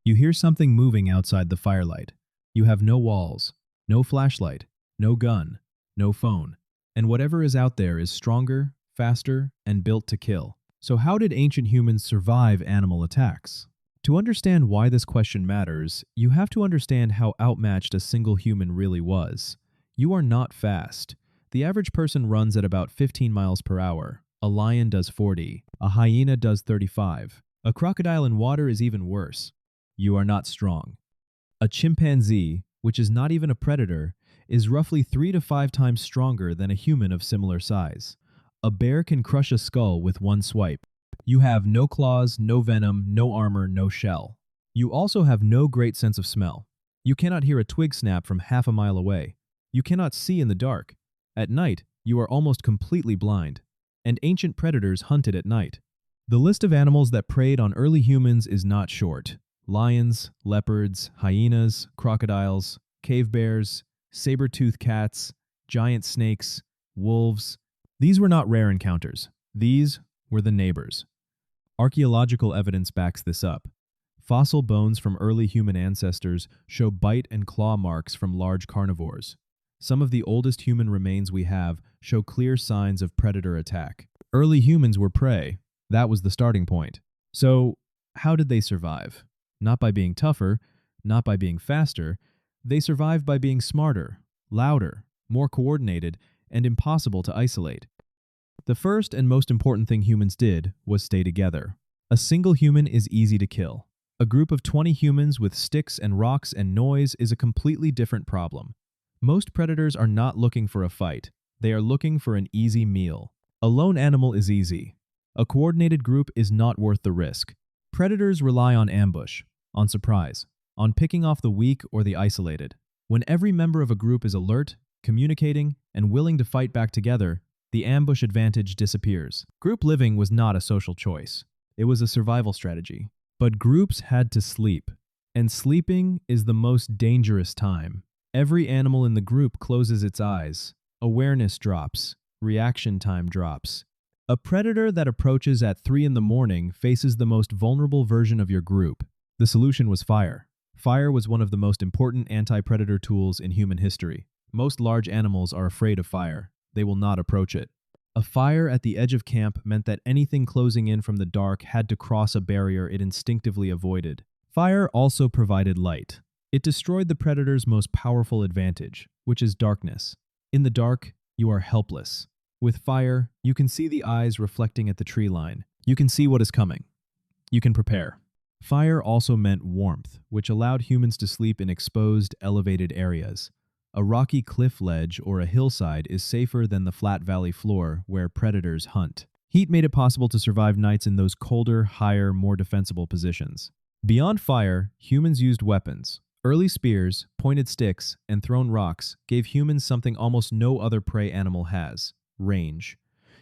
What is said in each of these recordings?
You hear something moving outside the firelight. You have no walls, no flashlight, no gun, no phone. And whatever is out there is stronger, faster, and built to kill. So how did ancient humans survive animal attacks? To understand why this question matters, you have to understand how outmatched a single human really was. You are not fast. The average person runs at about 15 miles per hour. A lion does 40. A hyena does 35. A crocodile in water is even worse. You are not strong. A chimpanzee, which is not even a predator, is roughly 3 to 5 times stronger than a human of similar size. A bear can crush a skull with one swipe. You have no claws, no venom, no armor, no shell. You also have no great sense of smell. You cannot hear a twig snap from half a mile away. You cannot see in the dark. At night, you are almost completely blind. And ancient predators hunted at night. The list of animals that preyed on early humans is not short. Lions, leopards, hyenas, crocodiles, cave bears, saber-toothed cats, giant snakes, wolves. These were not rare encounters. These were the neighbors. Archaeological evidence backs this up. Fossil bones from early human ancestors show bite and claw marks from large carnivores. Some of the oldest human remains we have show clear signs of predator attack. Early humans were prey. That was the starting point. So, how did they survive? Not by being tougher, not by being faster. They survived by being smarter, louder, more coordinated, and impossible to isolate. The first and most important thing humans did was stay together. A single human is easy to kill. A group of 20 humans with sticks and rocks and noise is a completely different problem. Most predators are not looking for a fight. They are looking for an easy meal. A lone animal is easy. A coordinated group is not worth the risk. Predators rely on ambush, on surprise, on picking off the weak or the isolated. When every member of a group is alert, communicating, and willing to fight back together, the ambush advantage disappears. Group living was not a social choice. It was a survival strategy. But groups had to sleep. And sleeping is the most dangerous time. Every animal in the group closes its eyes. Awareness drops. Reaction time drops. A predator that approaches at 3 in the morning faces the most vulnerable version of your group. The solution was fire. Fire was one of the most important anti-predator tools in human history. Most large animals are afraid of fire. They will not approach it. A fire at the edge of camp meant that anything closing in from the dark had to cross a barrier it instinctively avoided. Fire also provided light. It destroyed the predator's most powerful advantage, which is darkness. In the dark, you are helpless. With fire, you can see the eyes reflecting at the tree line. You can see what is coming. You can prepare. Fire also meant warmth, which allowed humans to sleep in exposed, elevated areas. A rocky cliff ledge or a hillside is safer than the flat valley floor where predators hunt. Heat made it possible to survive nights in those colder, higher, more defensible positions. Beyond fire, humans used weapons. Early spears, pointed sticks, and thrown rocks gave humans something almost no other prey animal has: range.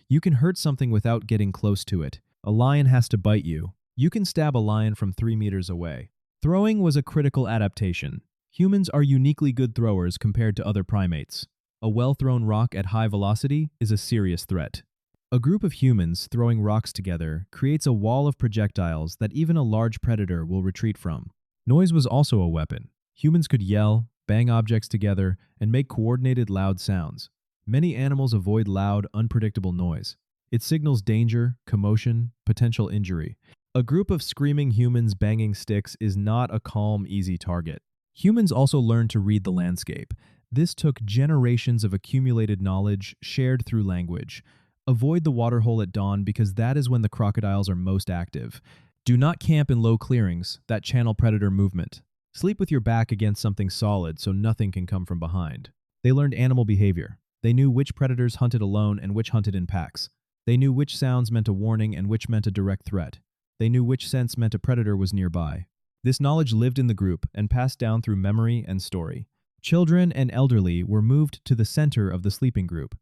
You can hurt something without getting close to it. A lion has to bite you. You can stab a lion from 3 meters away. Throwing was a critical adaptation. Humans are uniquely good throwers compared to other primates. A well-thrown rock at high velocity is a serious threat. A group of humans throwing rocks together creates a wall of projectiles that even a large predator will retreat from. Noise was also a weapon. Humans could yell, bang objects together, and make coordinated loud sounds. Many animals avoid loud, unpredictable noise. It signals danger, commotion, potential injury. A group of screaming humans banging sticks is not a calm, easy target. Humans also learned to read the landscape. This took generations of accumulated knowledge shared through language. Avoid the waterhole at dawn because that is when the crocodiles are most active. Do not camp in low clearings that channel predator movement. Sleep with your back against something solid so nothing can come from behind. They learned animal behavior. They knew which predators hunted alone and which hunted in packs. They knew which sounds meant a warning and which meant a direct threat. They knew which sense meant a predator was nearby. This knowledge lived in the group and passed down through memory and story. Children and elderly were moved to the center of the sleeping group.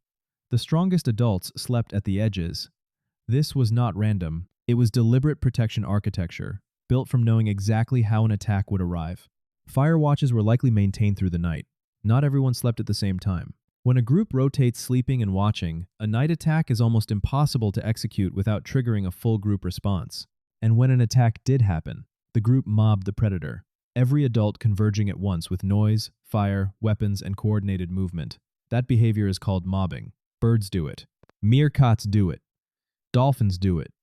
The strongest adults slept at the edges. This was not random. It was deliberate protection architecture, built from knowing exactly how an attack would arrive. Fire watches were likely maintained through the night. Not everyone slept at the same time. When a group rotates sleeping and watching, a night attack is almost impossible to execute without triggering a full group response. And when an attack did happen, The group mobbed the predator, every adult converging at once with noise, fire, weapons, and coordinated movement. That behavior is called mobbing. Birds do it. Meerkats do it. Dolphins do it.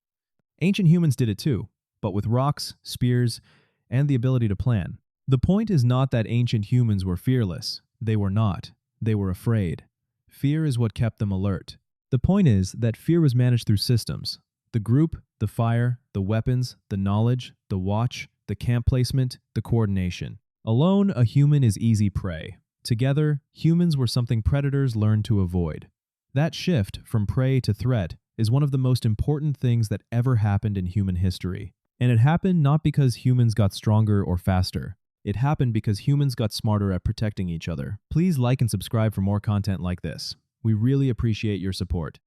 Ancient humans did it too, but with rocks, spears, and the ability to plan. The point is not that ancient humans were fearless. They were not. They were afraid. Fear is what kept them alert. The point is that fear was managed through systems. The group, the fire, the weapons, the knowledge, the watch, the camp placement, the coordination. Alone, a human is easy prey. Together, humans were something predators learned to avoid. That shift from prey to threat is one of the most important things that ever happened in human history. And it happened not because humans got stronger or faster. It happened because humans got smarter at protecting each other. Please like and subscribe for more content like this. We really appreciate your support.